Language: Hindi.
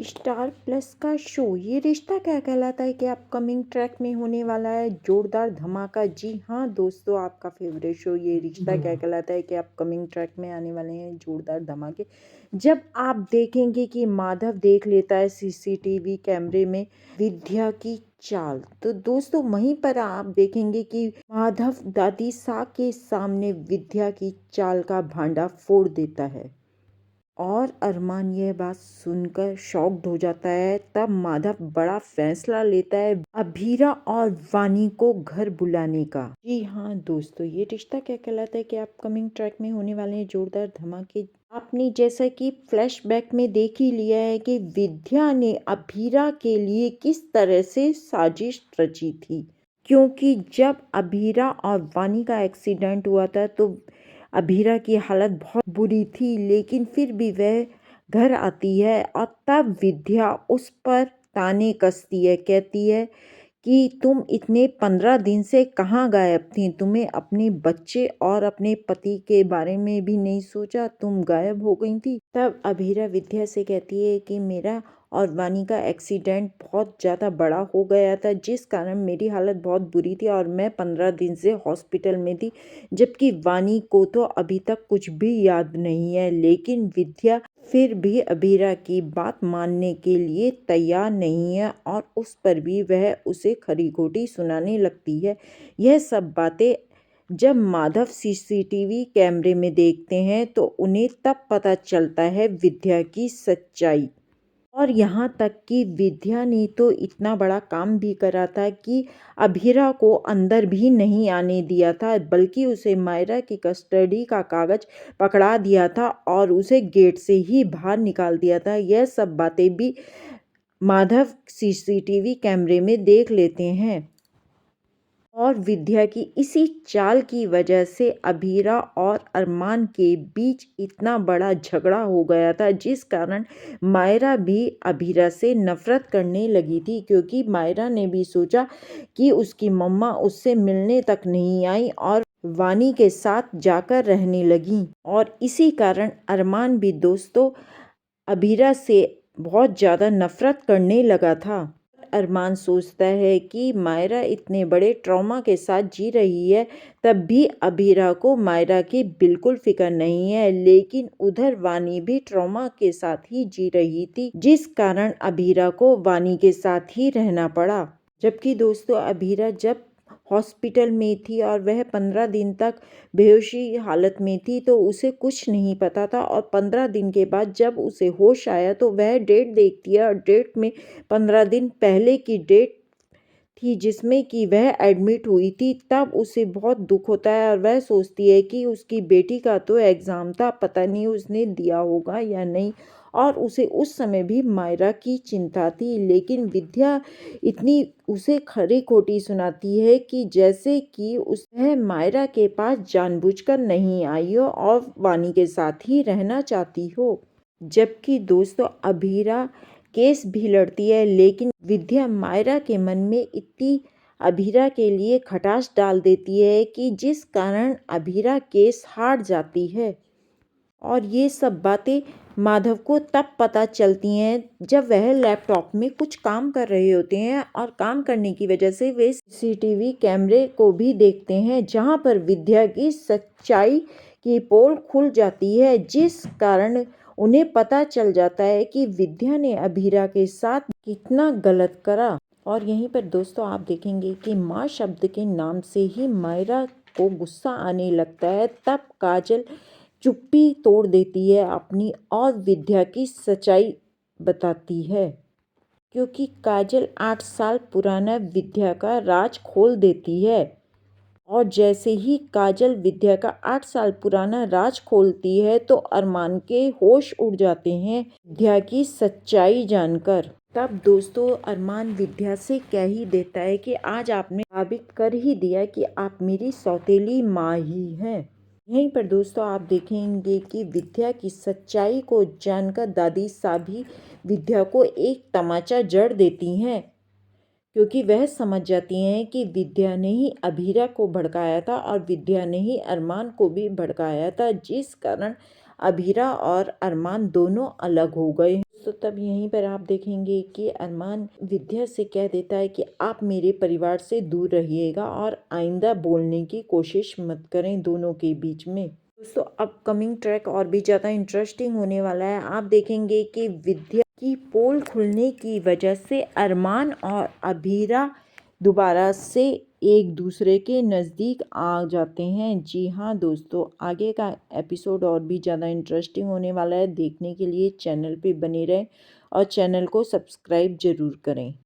स्टार प्लस का शो ये रिश्ता क्या कहलाता है कि अपकमिंग ट्रैक में होने वाला है जोरदार धमाका। जी हाँ दोस्तों, आपका फेवरेट शो ये रिश्ता क्या कहलाता है कि अपकमिंग ट्रैक में आने वाले हैं जोरदार धमाके। जब आप देखेंगे कि माधव देख लेता है सीसीटीवी कैमरे में विद्या की चाल, तो दोस्तों वहीं पर आप देखेंगे कि माधव दादी सा के सामने विद्या की चाल का भांडा फोड़ देता है और अरमान यह बात सुनकर शॉक्ड हो जाता है। तब माधव बड़ा फैसला लेता है अभीरा और वानी को घर बुलाने का। जी हाँ दोस्तों, ये रिश्ता क्या कहलाता है कि अपकमिंग ट्रैक में होने वाले हैं जोरदार धमाके। आपने जैसा कि फ्लैशबैक में देख ही लिया है कि विद्या ने अभीरा के लिए किस तरह से साजिश रची थी, क्योंकि जब अभीरा और वानी का एक्सीडेंट हुआ था तो अभीरा की हालत बहुत बुरी थी, लेकिन फिर भी वह घर आती है और तब विद्या उस पर ताने कसती है, कहती है कि तुम इतने 15 दिन से कहाँ गायब थी, तुम्हें अपने बच्चे और अपने पति के बारे में भी नहीं सोचा, तुम गायब हो गई थी। तब अभीरा विद्या से कहती है कि मेरा और वानी का एक्सीडेंट बहुत ज़्यादा बड़ा हो गया था, जिस कारण मेरी हालत बहुत बुरी थी और मैं 15 दिन से हॉस्पिटल में थी, जबकि वानी को तो अभी तक कुछ भी याद नहीं है। लेकिन विद्या फिर भी अभीरा की बात मानने के लिए तैयार नहीं है और उस पर भी वह उसे खरी खोटी सुनाने लगती है। यह सब बातें जब माधव सीसीटीवी कैमरे में देखते हैं तो उन्हें तब पता चलता है विद्या की सच्चाई। और यहाँ तक कि विद्या ने तो इतना बड़ा काम भी करा था कि अभीरा को अंदर भी नहीं आने दिया था, बल्कि उसे मायरा की कस्टडी का कागज पकड़ा दिया था और उसे गेट से ही बाहर निकाल दिया था। यह सब बातें भी माधव सीसीटीवी कैमरे में देख लेते हैं और विद्या की इसी चाल की वजह से अभीरा और अरमान के बीच इतना बड़ा झगड़ा हो गया था, जिस कारण मायरा भी अभीरा से नफरत करने लगी थी, क्योंकि मायरा ने भी सोचा कि उसकी मम्मा उससे मिलने तक नहीं आई और वानी के साथ जाकर रहने लगी। और इसी कारण अरमान भी दोस्तों अभीरा से बहुत ज़्यादा नफरत करने लगा था। अरमान सोचता है कि मायरा इतने बड़े ट्रॉमा के साथ जी रही है, तब भी अभीरा को मायरा की बिल्कुल फिक्र नहीं है, लेकिन उधर वानी भी ट्रॉमा के साथ ही जी रही थी, जिस कारण अभीरा को वानी के साथ ही रहना पड़ा। जबकि दोस्तों अभीरा जब हॉस्पिटल में थी और वह 15 दिन तक बेहोशी हालत में थी तो उसे कुछ नहीं पता था, और 15 दिन के बाद जब उसे होश आया तो वह डेट देखती है और डेट में 15 दिन पहले की डेट थी जिसमें कि वह एडमिट हुई थी। तब उसे बहुत दुख होता है और वह सोचती है कि उसकी बेटी का तो एग्ज़ाम था, पता नहीं उसने दिया होगा या नहीं, और उसे उस समय भी मायरा की चिंता थी। लेकिन विद्या इतनी उसे खरी खोटी सुनाती है कि जैसे कि वह मायरा के पास जानबूझकर नहीं आई हो और वानी के साथ ही रहना चाहती हो। जबकि दोस्तों अभीरा केस भी लड़ती है, लेकिन विद्या मायरा के मन में इतनी अभीरा के लिए खटास डाल देती है कि जिस कारण अभीरा केस हार जाती है। और ये सब बातें माधव को तब पता चलती हैं जब वह लैपटॉप में कुछ काम कर रहे होते हैं, और काम करने की वजह से वे सीसीटीवी कैमरे को भी देखते हैं जहां पर विद्या की सच्चाई की पोल खुल जाती है, जिस कारण उन्हें पता चल जाता है कि विद्या ने अभीरा के साथ कितना गलत करा। और यहीं पर दोस्तों आप देखेंगे कि माँ शब्द के नाम से ही मायरा को गुस्सा आने लगता है। तब काजल चुप्पी तोड़ देती है अपनी और विद्या की सच्चाई बताती है, क्योंकि काजल 8 साल पुराना विद्या का राज खोल देती है। और जैसे ही काजल विद्या का 8 साल पुराना राज खोलती है तो अरमान के होश उड़ जाते हैं विद्या की सच्चाई जानकर। तब दोस्तों अरमान विद्या से कह ही देता है कि आज आपने साबित कर ही दिया कि आप मेरी सौतेली माँ ही हैं। यहीं पर दोस्तों आप देखेंगे कि विद्या की सच्चाई को जानकर दादी साहब भी विद्या को एक तमाचा जड़ देती हैं, क्योंकि वह समझ जाती हैं कि विद्या ने ही अभीरा को भड़काया था और विद्या ने ही अरमान को भी भड़काया था, जिस कारण अभीरा और अरमान दोनों अलग हो गए। तो तब यहीं पर आप देखेंगे कि अरमान विद्या से कह देता है कि आप मेरे परिवार से दूर रहिएगा और आइंदा बोलने की कोशिश मत करें दोनों के बीच में। दोस्तों अपकमिंग ट्रैक और भी ज़्यादा इंटरेस्टिंग होने वाला है। आप देखेंगे कि विद्या की पोल खुलने की वजह से अरमान और अभीरा दोबारा से एक दूसरे के नज़दीक आ जाते हैं। जी हाँ दोस्तों, आगे का एपिसोड और भी ज़्यादा इंटरेस्टिंग होने वाला है। देखने के लिए चैनल पे बने रहें और चैनल को सब्सक्राइब ज़रूर करें।